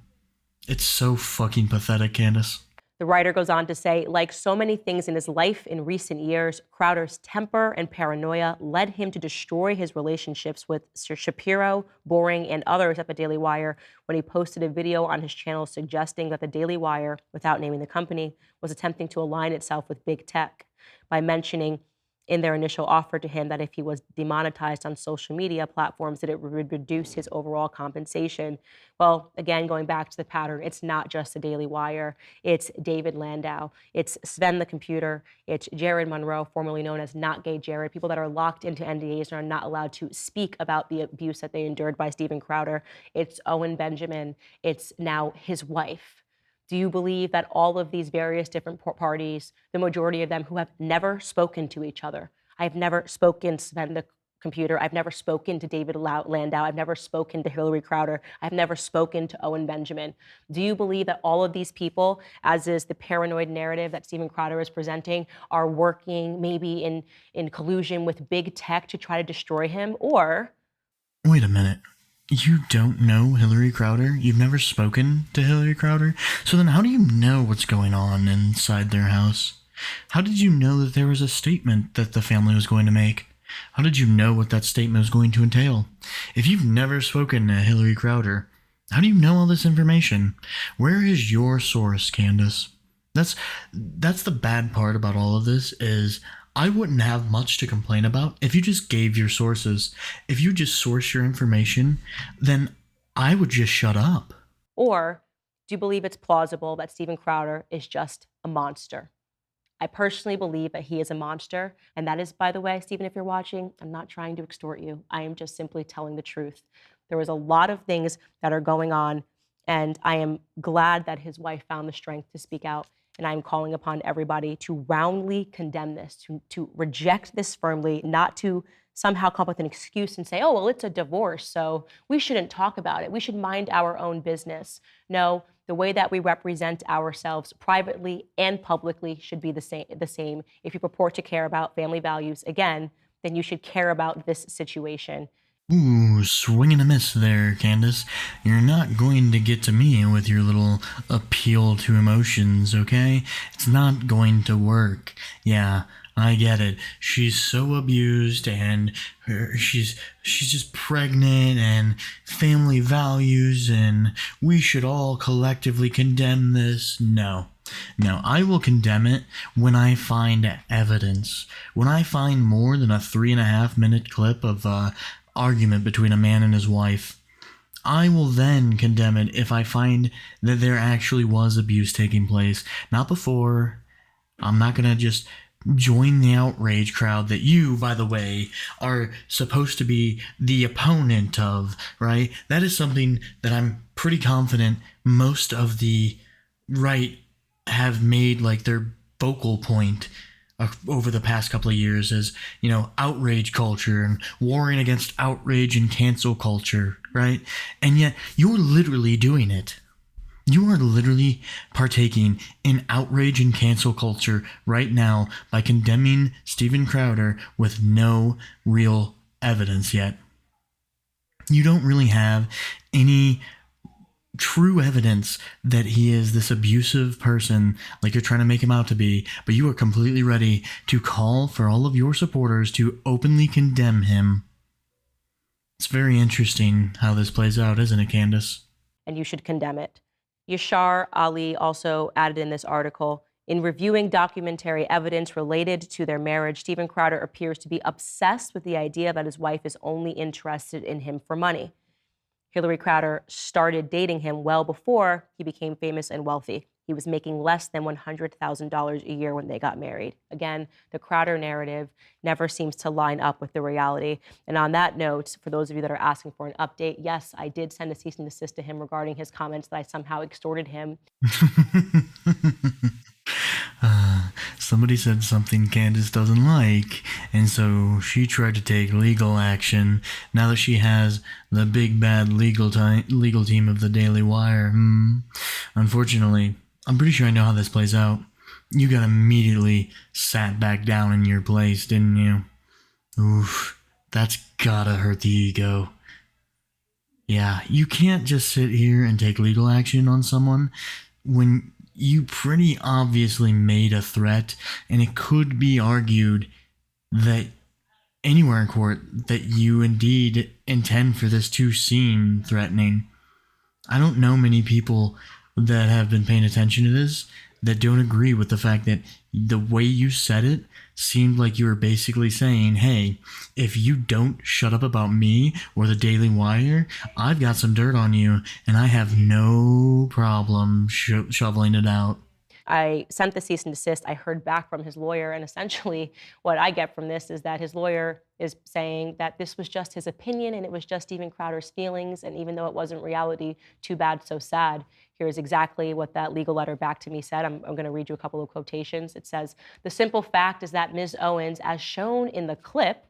S2: It's so fucking pathetic, Candace.
S1: The writer goes on to say, like so many things in his life in recent years, Crowder's temper and paranoia led him to destroy his relationships with Sir Shapiro, Boring, and others at the Daily Wire when he posted a video on his channel suggesting that the Daily Wire, without naming the company, was attempting to align itself with big tech by mentioning in their initial offer to him that if he was demonetized on social media platforms, that it would reduce his overall compensation. Well, again, going back to the pattern, it's not just the Daily Wire. It's David Landau. It's Sven the Computer. It's Jared Monroe, formerly known as Not Gay Jared, people that are locked into NDAs and are not allowed to speak about the abuse that they endured by Steven Crowder. It's Owen Benjamin. It's now his wife. Do you believe that all of these various different parties, the majority of them who have never spoken to each other, I've never spoken to Sven the Computer, I've never spoken to David Landau, I've never spoken to Hillary Crowder, I've never spoken to Owen Benjamin. Do you believe that all of these people, as is the paranoid narrative that Steven Crowder is presenting, are working maybe in collusion with big tech to try to destroy him? Or...
S2: Wait a minute. You don't know Hillary Crowder? You've never spoken to Hillary Crowder? So then how do you know what's going on inside their house? How did you know that there was a statement that the family was going to make? How did you know what that statement was going to entail? If you've never spoken to Hillary Crowder, how do you know all this information? Where is your source, Candace? That's the bad part about all of this is I wouldn't have much to complain about if you just gave your sources. If you just source your information, then I would just shut up.
S1: Or do you believe it's plausible that Steven Crowder is just a monster? I personally believe that he is a monster. And that is, by the way, Steven, if you're watching, I'm not trying to extort you. I am just simply telling the truth. There was a lot of things that are going on, and I am glad that his wife found the strength to speak out. And I'm calling upon everybody to roundly condemn this, to reject this firmly, not to somehow come up with an excuse and say, oh, well, it's a divorce, so we shouldn't talk about it. We should mind our own business. No, the way that we represent ourselves privately and publicly should be the same. If you purport to care about family values, again, then you should care about this situation.
S2: Ooh, swing and a miss there, Candace. You're not going to get to me with your little appeal to emotions, okay? It's not going to work. Yeah, I get it. She's so abused and she's just pregnant and family values and we should all collectively condemn this. No, I will condemn it when I find evidence. When I find more than a 3.5-minute clip of argument between a man and his wife, I will then condemn it if I find that there actually was abuse taking place. Not before. I'm not going to just join the outrage crowd that you, by the way, are supposed to be the opponent of, right? That is something that I'm pretty confident most of the right have made like their focal point over the past couple of years as, outrage culture and warring against outrage and cancel culture, right? And yet you're literally doing it. You are literally partaking in outrage and cancel culture right now by condemning Steven Crowder with no real evidence yet. You don't really have any true evidence that he is this abusive person like you're trying to make him out to be, but you are completely ready to call for all of your supporters to openly condemn him. It's very interesting how this plays out, isn't it, Candace?
S1: And you should condemn it. Yashar Ali also added in this article, in reviewing documentary evidence related to their marriage, Steven Crowder appears to be obsessed with the idea that his wife is only interested in him for money. Hillary Crowder started dating him well before he became famous and wealthy. He was making less than $100,000 a year when they got married. Again, the Crowder narrative never seems to line up with the reality. And on that note, for those of you that are asking for an update, yes, I did send a cease and desist to him regarding his comments that I somehow extorted him.
S2: Somebody said something Candace doesn't like, and so she tried to take legal action now that she has the big bad legal team of the Daily Wire. Unfortunately, I'm pretty sure I know how this plays out. You got immediately sat back down in your place, didn't you? Oof, that's gotta hurt the ego. Yeah, you can't just sit here and take legal action on someone when you pretty obviously made a threat, and it could be argued that anywhere in court that you indeed intend for this to seem threatening. I don't know many people that have been paying attention to this that don't agree with the fact that the way you said it seemed like you were basically saying, hey, if you don't shut up about me or the Daily Wire, I've got some dirt on you and I have no problem shoveling it out.
S1: I sent the cease and desist. I heard back from his lawyer, and essentially what I get from this is that his lawyer is saying that this was just his opinion and it was just Steven Crowder's feelings, and even though it wasn't reality, too bad, so sad. Here's exactly what that legal letter back to me said. I'm going to read you a couple of quotations. It says, "The simple fact is that Ms. Owens, as shown in the clip,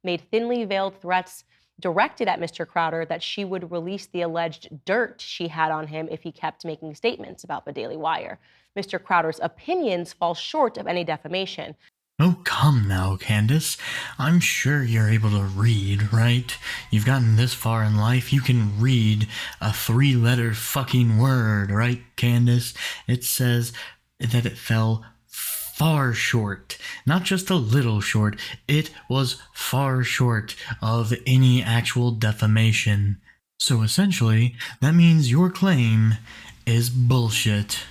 S1: made thinly veiled threats directed at Mr. Crowder that she would release the alleged dirt she had on him if he kept making statements about the Daily Wire. Mr. Crowder's opinions fall short of any defamation."
S2: Oh, come now, Candace. I'm sure you're able to read, right? You've gotten this far in life, you can read a 3-letter fucking word, right, Candace? It says that it fell far short, not just a little short, it was far short of any actual defamation. So essentially, that means your claim is bullshit.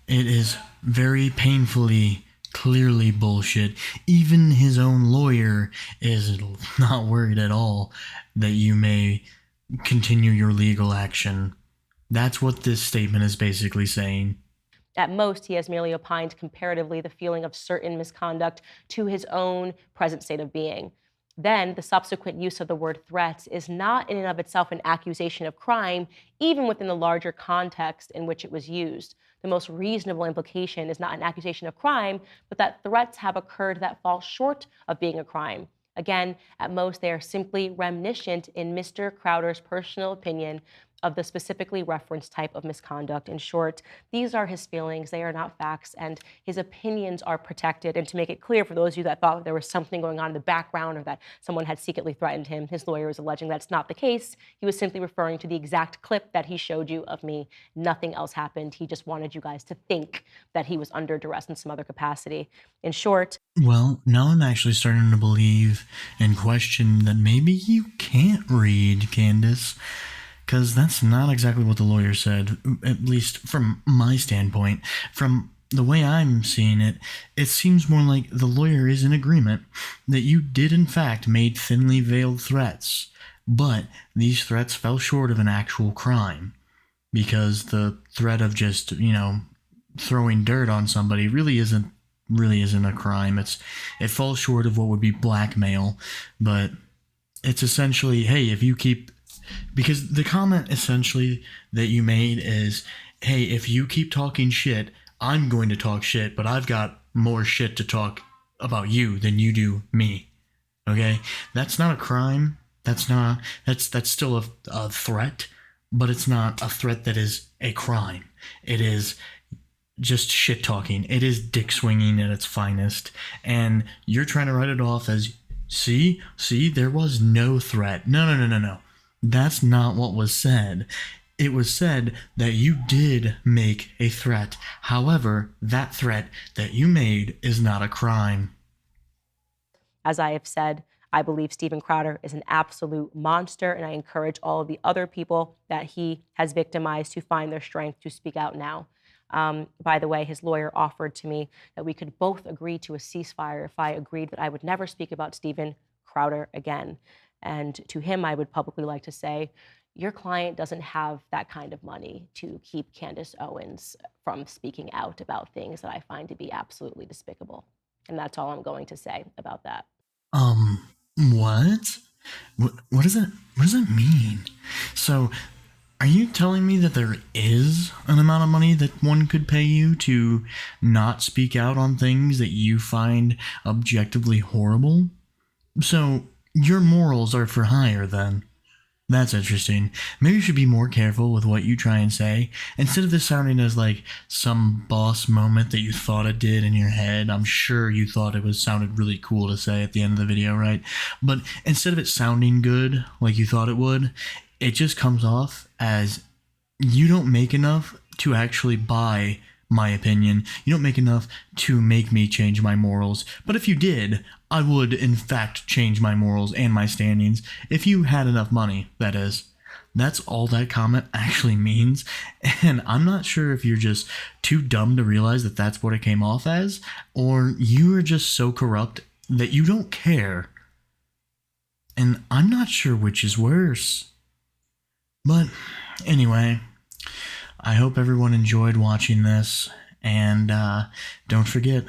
S2: It is very painfully, clearly bullshit. Even his own lawyer is not worried at all that you may continue your legal action. That's what this statement is basically saying.
S1: At most, he has merely opined comparatively the feeling of certain misconduct to his own present state of being. Then, the subsequent use of the word threats is not in and of itself an accusation of crime, even within the larger context in which it was used. The most reasonable implication is not an accusation of crime, but that threats have occurred that fall short of being a crime. Again, at most, they are simply reminiscent in Mr. Crowder's personal opinion of the specifically referenced type of misconduct. In short, these are his feelings, they are not facts, and his opinions are protected. And to make it clear for those of you that thought there was something going on in the background or that someone had secretly threatened him, his lawyer is alleging that's not the case. He was simply referring to the exact clip that he showed you of me. Nothing else happened. He just wanted you guys to think that he was under duress in some other capacity. In short,
S2: well, now I'm actually starting to believe and question that maybe you can't read, Candace. Because that's not exactly what the lawyer said, at least from my standpoint. From the way I'm seeing it, it seems more like the lawyer is in agreement that you did in fact make thinly veiled threats, but these threats fell short of an actual crime. Because the threat of just, throwing dirt on somebody really isn't a crime. It falls short of what would be blackmail, but it's essentially, hey, if you keep... Because the comment essentially that you made is, hey, if you keep talking shit, I'm going to talk shit, but I've got more shit to talk about you than you do me. Okay? That's not a crime. That's still a threat, but it's not a threat that is a crime. It is just shit talking. It is dick swinging at its finest. And you're trying to write it off as, see, there was no threat. No. That's not what was said. It was said that you did make a threat. However, that threat that you made is not a crime.
S1: As I have said, I believe Steven Crowder is an absolute monster, and I encourage all of the other people that he has victimized to find their strength to speak out now. By the way, his lawyer offered to me that we could both agree to a ceasefire if I agreed that I would never speak about Steven Crowder again. And to him, I would publicly like to say, your client doesn't have that kind of money to keep Candace Owens from speaking out about things that I find to be absolutely despicable. And that's all I'm going to say about that.
S2: What? What does that mean? So, are you telling me that there is an amount of money that one could pay you to not speak out on things that you find objectively horrible? So, your morals are for hire then. That's interesting. Maybe you should be more careful with what you try and say. Instead of this sounding as like some boss moment that you thought it did in your head, I'm sure you thought it sounded really cool to say at the end of the video, right? But instead of it sounding good like you thought it would, it just comes off as you don't make enough to actually buy my opinion. You don't make enough to make me change my morals. But if you did, I would in fact change my morals and my standings. If you had enough money, that is. That's all that comment actually means. And I'm not sure if you're just too dumb to realize that that's what it came off as, or you are just so corrupt that you don't care. And I'm not sure which is worse. But anyway, I hope everyone enjoyed watching this, and don't forget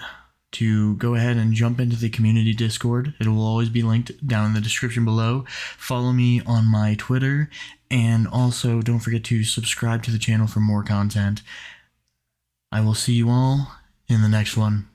S2: to go ahead and jump into the community Discord. It will always be linked down in the description below. Follow me on my Twitter, and also don't forget to subscribe to the channel for more content. I will see you all in the next one.